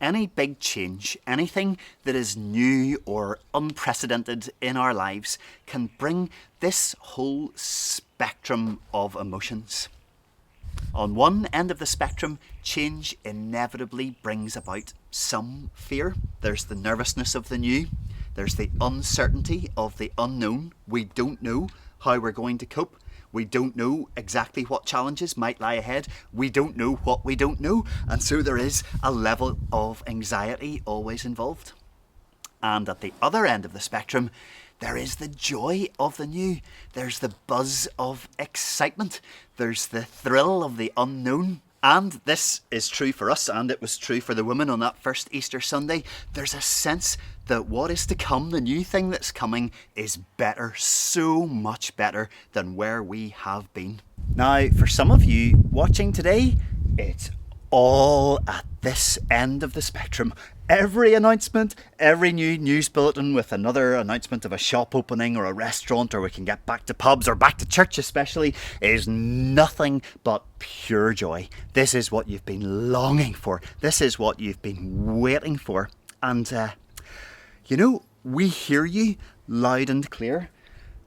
Any big change, anything that is new or unprecedented in our lives can bring this whole spectrum of emotions. On one end of the spectrum, change inevitably brings about some fear. There's the nervousness of the new. There's the uncertainty of the unknown. We don't know how we're going to cope. We don't know exactly what challenges might lie ahead. We don't know what we don't know. And so there is a level of anxiety always involved. And at the other end of the spectrum, there is the joy of the new. There's the buzz of excitement. There's the thrill of the unknown. And this is true for us, and it was true for the women on that first Easter Sunday. There's a sense that what is to come, the new thing that's coming, is better, so much better than where we have been. Now, for some of you watching today, it's all at this end of the spectrum. Every announcement, every new news bulletin with another announcement of a shop opening or a restaurant, or we can get back to pubs or back to church especially, is nothing but pure joy. This is what you've been longing for. This is what you've been waiting for. And, we hear you loud and clear.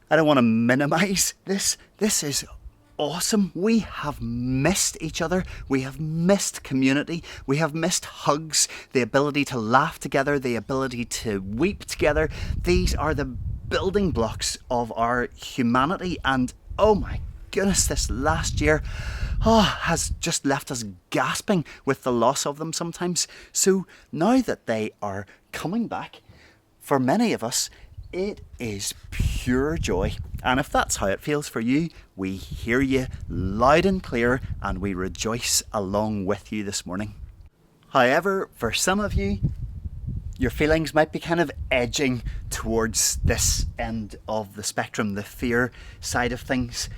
I don't want to minimise this. This is awesome. We have missed each other. We have missed community. We have missed hugs, the ability to laugh together, the ability to weep together. These are the building blocks of our humanity. And oh my goodness, this last year has just left us gasping with the loss of them sometimes. So now that they are coming back, for many of us, it is pure joy. And if that's how it feels for you, we hear you loud and clear, and we rejoice along with you this morning. However, for some of you, your feelings might be kind of edging towards this end of the spectrum, the fear side of things.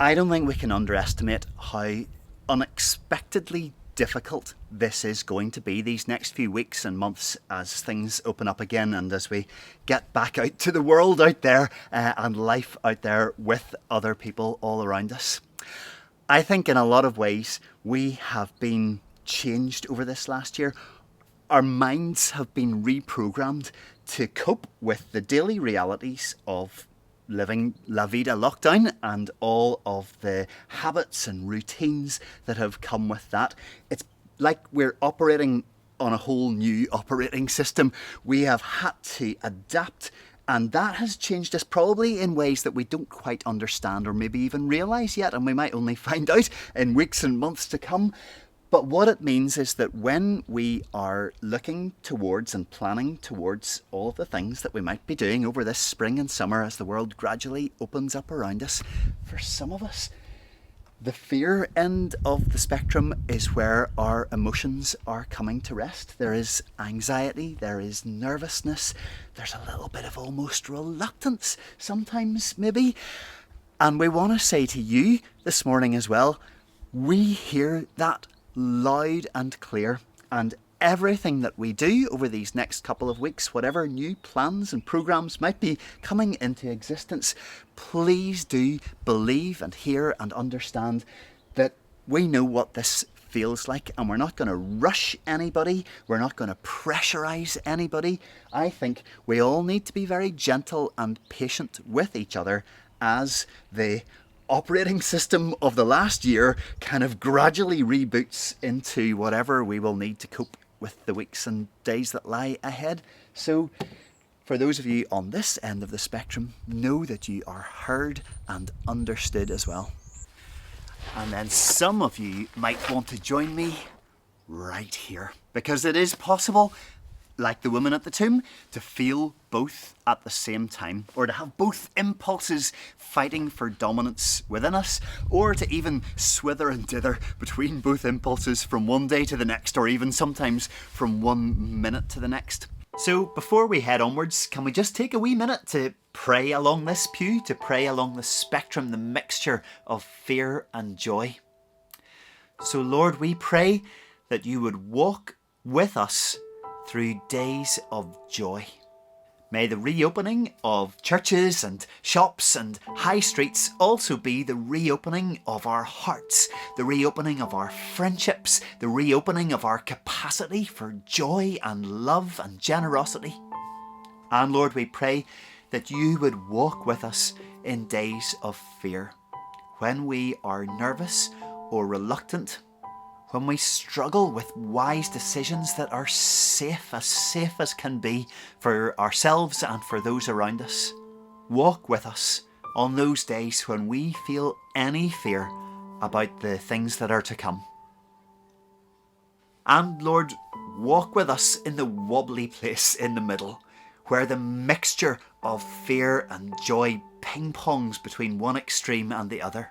I don't think we can underestimate how unexpectedly difficult this is going to be these next few weeks and months as things open up again and as we get back out to the world out there and life out there with other people all around us. I think in a lot of ways we have been changed over this last year. Our minds have been reprogrammed to cope with the daily realities of living La Vida lockdown and all of the habits and routines that have come with that. It's like we're operating on a whole new operating system. We have had to adapt, and that has changed us probably in ways that we don't quite understand or maybe even realise yet, and we might only find out in weeks and months to come. But what it means is that when we are looking towards and planning towards all of the things that we might be doing over this spring and summer as the world gradually opens up around us, for some of us, the fear end of the spectrum is where our emotions are coming to rest. There is anxiety, there is nervousness, there's a little bit of almost reluctance sometimes maybe. And we want to say to you this morning as well, we hear that loud and clear, and everything that we do over these next couple of weeks, whatever new plans and programs might be coming into existence, please do believe and hear and understand that we know what this feels like, and we're not going to rush anybody, we're not going to pressurize anybody. I think we all need to be very gentle and patient with each other as the operating system of the last year kind of gradually reboots into whatever we will need to cope with the weeks and days that lie ahead. So for those of you on this end of the spectrum, know that you are heard and understood as well. And then some of you might want to join me right here, because it is possible, like the woman at the tomb, to feel both at the same time, or to have both impulses fighting for dominance within us, or to even swither and dither between both impulses from one day to the next, or even sometimes from 1 minute to the next. So before we head onwards, can we just take a wee minute to pray along this pew, to pray along the spectrum, the mixture of fear and joy? So Lord, we pray that you would walk with us through days of joy. May the reopening of churches and shops and high streets also be the reopening of our hearts, the reopening of our friendships, the reopening of our capacity for joy and love and generosity. And Lord, we pray that you would walk with us in days of fear, when we are nervous or reluctant, when we struggle with wise decisions that are safe as can be for ourselves and for those around us. Walk with us on those days when we feel any fear about the things that are to come. And Lord, walk with us in the wobbly place in the middle, where the mixture of fear and joy ping-pongs between one extreme and the other.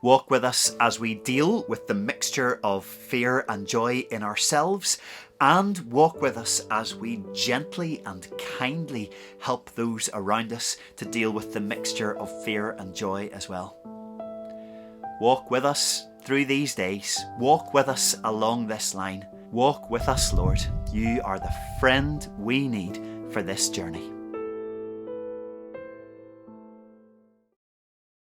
Walk with us as we deal with the mixture of fear and joy in ourselves, and walk with us as we gently and kindly help those around us to deal with the mixture of fear and joy as well. Walk with us through these days. Walk with us along this line. Walk with us, Lord. You are the friend we need for this journey.